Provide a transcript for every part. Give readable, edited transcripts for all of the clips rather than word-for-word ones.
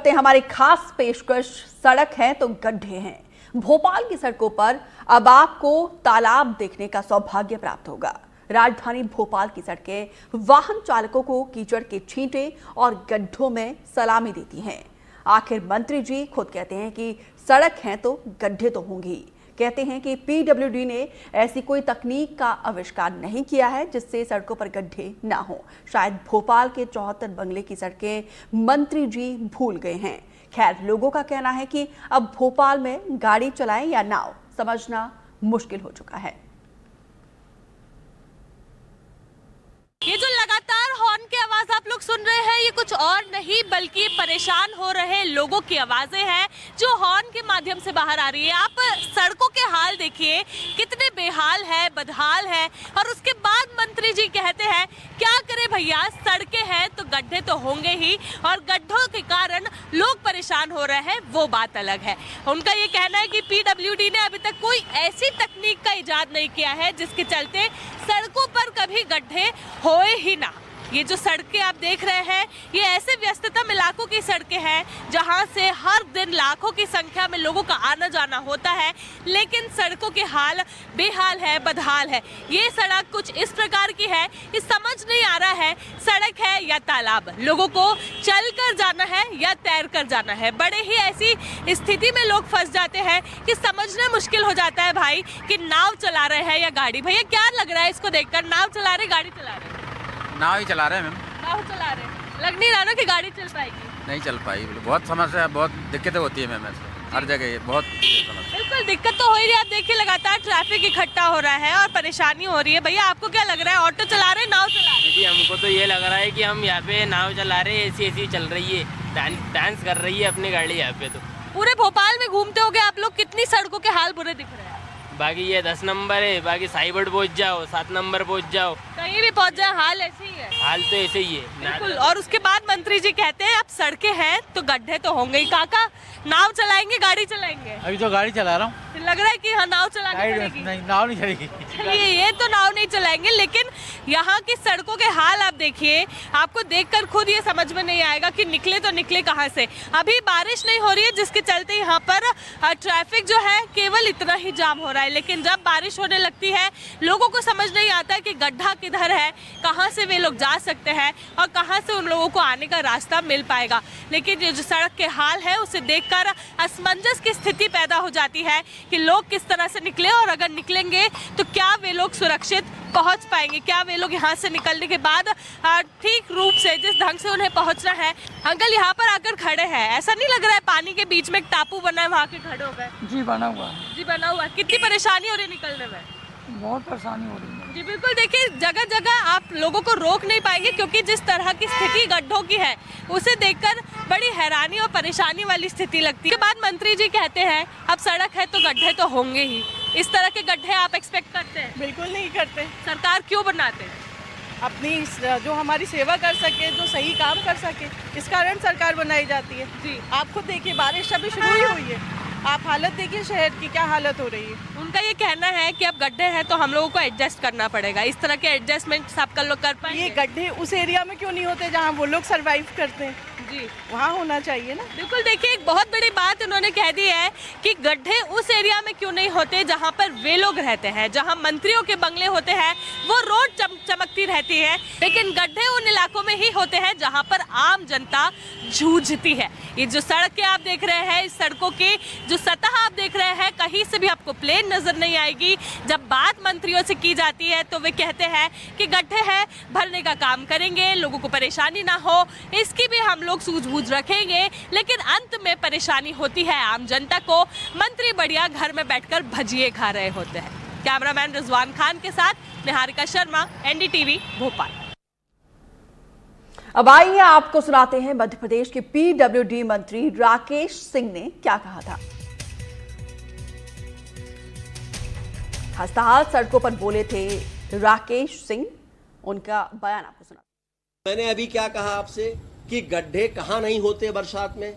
हमारी खास पेशकश सड़क है तो गड्ढे हैं। भोपाल की सड़कों पर अब आपको तालाब देखने का सौभाग्य प्राप्त होगा। राजधानी भोपाल की सड़कें वाहन चालकों को कीचड़ के छींटे और गड्ढों में सलामी देती हैं। आखिर मंत्री जी खुद कहते हैं कि सड़क है तो गड्ढे तो होंगे ही। कहते हैं कि पीडब्ल्यूडी ने ऐसी कोई तकनीक का आविष्कार नहीं किया है जिससे सड़कों पर गड्ढे ना हो। शायद भोपाल के 74 बंगले की सड़कें मंत्री जी भूल गए हैं। खैर, लोगों का कहना है कि अब भोपाल में गाड़ी चलाएं या नाव समझना मुश्किल हो चुका है। ये जो लगातार हॉर्न की आवाज आप लोग सुन रहे हैं, ये कुछ और नहीं बल्कि परेशान हो रहे लोगों की आवाजें हैं जो हॉर्न के माध्यम से बाहर आ रही है। आप सड़कों के हाल देखिए, कितने बेहाल है, बदहाल है। और उसके बाद मंत्री जी कहते हैं क्या करें भैया, सड़कें हैं तो गड्ढे तो होंगे ही, और गड्ढों के कारण लोग परेशान हो रहे हैं वो बात अलग है। उनका ये कहना है कि पीडब्ल्यूडी ने अभी तक कोई ऐसी तकनीक का इजाद नहीं किया है जिसके चलते सड़कों पर कभी गड्ढे होए ही ना। ये जो सड़कें आप देख रहे हैं, ये ऐसे व्यस्ततम इलाकों की सड़कें हैं जहां से हर दिन लाखों की संख्या में लोगों का आना जाना होता है, लेकिन सड़कों के हाल बेहाल है, बदहाल है। ये सड़क कुछ इस प्रकार की है कि समझ नहीं आ रहा है सड़क है या तालाब, लोगों को चल कर जाना है या तैर कर जाना है। बड़े ही ऐसी स्थिति में लोग फंस जाते हैं कि समझना मुश्किल हो जाता है भाई कि नाव चला रहे हैं या गाड़ी। भैया क्या लग रहा है इसको देखकर, नाव चला रहे गाड़ी चला रहे? नाव ही चला रहे हैं मैम। नाव चला रहे हैं, लग नहीं रहा ना कि गाड़ी चल पाएगी? नहीं चल पाई, बहुत समस्या, बहुत दिक्कतें होती है मैम ऐसे हर जगह, बहुत समस्या। बिल्कुल दिक्कत तो हो ही रही है। आप देखिए लगातार ट्रैफिक इकट्ठा हो रहा है और परेशानी हो रही है। भैया आपको क्या लग रहा है, ऑटो चला रहे हैं, नाव चला रहे हैं? जी हमको तो ये लग रहा है कि हम यहाँ पे नाव चला रहे हैं, ऐसी चल रही है, डांस कर रही है अपनी गाड़ी यहाँ पे। तो पूरे भोपाल में घूमते होगे आप लोग, कितनी सड़कों के हाल बुरे दिख रहे हैं? बाकी ये 10 नंबर है, बाकी साइबर्ड पहुँच जाओ, 7 नंबर पहुँच जाओ, कहीं भी पहुंच जाए हाल ऐसे ही है। हाल तो ऐसे ही है बिल्कुल। और उसके बाद मंत्री जी कहते हैं अब सड़कें हैं तो गड्ढे तो होंगे ही। काका नाव चलाएंगे गाड़ी चलाएंगे? अभी तो गाड़ी चला रहा हूँ। लग रहा है कि हाँ नाव चलानी पड़ेगी। नहीं, नाव नहीं चलेगी। चलिए, ये तो नाव नहीं चलाएंगे, लेकिन यहाँ की सड़कों के हाल आप देखिए, आपको देखकर खुद ये समझ में नहीं आएगा कि निकले तो निकले कहाँ से। अभी बारिश नहीं हो रही है जिसके चलते यहाँ पर ट्रैफिक जो है केवल इतना ही जाम हो रहा है, लेकिन जब बारिश होने लगती है लोगों को समझ नहीं आता है कि गड्ढा किधर है, कहाँ से वे लोग जा सकते हैं और कहाँ से उन लोगों को आने का रास्ता मिल पाएगा। लेकिन ये जो सड़क के हाल है उसे देखकर असमंजस की स्थिति पैदा हो जाती है कि लोग किस तरह से निकले, और अगर निकलेंगे तो क्या वे लोग सुरक्षित पहुंच पाएंगे, क्या वे लोग यहाँ से निकलने के बाद ठीक रूप से जिस ढंग से उन्हें पहुंचना है। अंकल यहाँ पर आकर खड़े हैं, ऐसा नहीं लग रहा है पानी के बीच में एक टापू बना है, वहाँ के खड़े हो गए? जी बना हुआ है। जी बना हुआ है। कितनी परेशानी हो रही है निकलने में? बहुत परेशानी हो रही है। जी बिल्कुल। देखिए जगह जगह आप लोगों को रोक नहीं पाएंगे क्योंकि जिस तरह की स्थिति गड्ढों की है उसे देखकर बड़ी हैरानी और परेशानी वाली स्थिति लगती है। उसके बाद मंत्री जी कहते हैं अब सड़क है तो गड्ढे तो होंगे ही। इस तरह के गड्ढे आप एक्सपेक्ट करते हैं? बिल्कुल नहीं करते। सरकार क्यों बनाते हैं? अपनी जो हमारी सेवा कर सके, जो सही काम कर सके, इस कारण सरकार बनाई जाती है। जी आप खुद देखिए, बारिश अभी शुरू ही हुई है, आप हालत देखिए शहर की क्या हालत हो रही है। उनका ये कहना है कि अब गड्ढे हैं तो हम लोगों को एडजस्ट करना पड़ेगा। इस तरह के एडजस्टमेंट सब लोग कर पाएंगे? ये गड्ढे उस एरिया में क्यों नहीं होते जहाँ वो लोग सरवाइव करते हैं? जी वहाँ होना चाहिए ना। बिल्कुल। देखिए एक बहुत बड़ी बात उन्होंने कह दी है कि गड्ढे उस एरिया में क्यों नहीं होते जहां पर वे लोग रहते हैं, जहां मंत्रियों के बंगले होते हैं, वो रोड चमकती रहती है, लेकिन गड्ढे उन इलाकों में ही होते हैं जहां पर आम जनता जूझती है। ये जो सड़कें आप देख रहे हैं, इस सड़कों की जो सतह आप देख रहे हैं, कहीं से भी आपको प्लेन नजर नहीं आएगी। जब बात मंत्रियों से की जाती है तो वे कहते हैं कि गड्ढे हैं, भरने का काम करेंगे, लोगों को परेशानी ना हो इसकी भी हम लोग सूझबूझ रखेंगे, लेकिन अंत में परेशानी होती है आम जनता को। मंत्री बढ़िया घर में बैठकर भजिए खा रहे होते हैं। कैमरामैन रिजवान खान के साथ निहारिका शर्मा, एनडीटीवी भोपाल। अब आइए आपको सुनाते हैं मध्य प्रदेश के पीडब्ल्यूडी मंत्री राकेश सिंह ने क्या कहा था। खस्ताहाल सड़कों पर बोले थे राकेश सिंह, उनका बयान आपको सुना। मैंने अभी क्या कहा आपसे कि गड्ढे कहाँ नहीं होते, बरसात में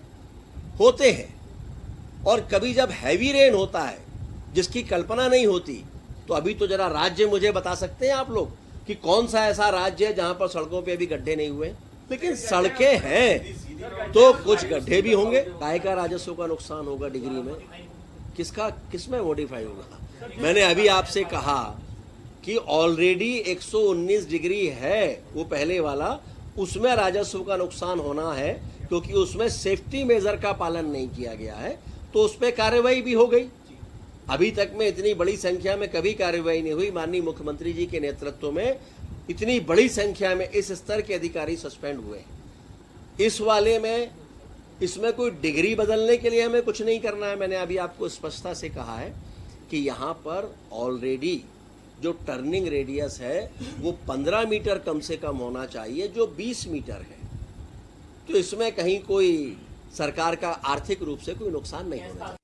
होते हैं, और कभी जब हैवी रेन होता है जिसकी कल्पना नहीं होती, तो अभी तो जरा राज्य मुझे बता सकते हैं आप लोग कि कौन सा ऐसा राज्य है जहां पर सड़कों पे अभी गड्ढे नहीं हुए? लेकिन सड़कें हैं तो कुछ गड्ढे भी होंगे। काय का राजस्व का नुकसान होगा डिग्री में, किसमें मॉडिफाई होगा? मैंने अभी आपसे कहा कि ऑलरेडी 119 डिग्री है वो पहले वाला, उसमें राजस्व का नुकसान होना है क्योंकि उसमें सेफ्टी मेजर का पालन नहीं किया गया है, तो उस पर कार्रवाई भी हो गई। अभी तक में इतनी बड़ी संख्या में कभी कार्रवाई नहीं हुई। माननीय मुख्यमंत्री जी के नेतृत्व में इतनी बड़ी संख्या में इस स्तर के अधिकारी सस्पेंड हुए। इस वाले में इसमें कोई डिग्री बदलने के लिए हमें कुछ नहीं करना है। मैंने अभी आपको स्पष्टता से कहा है कि यहाँ पर ऑलरेडी जो टर्निंग रेडियस है वो 15 मीटर कम से कम होना चाहिए, जो 20 मीटर है। तो इसमें कहीं कोई सरकार का आर्थिक रूप से कोई नुकसान नहीं होना चाहिए।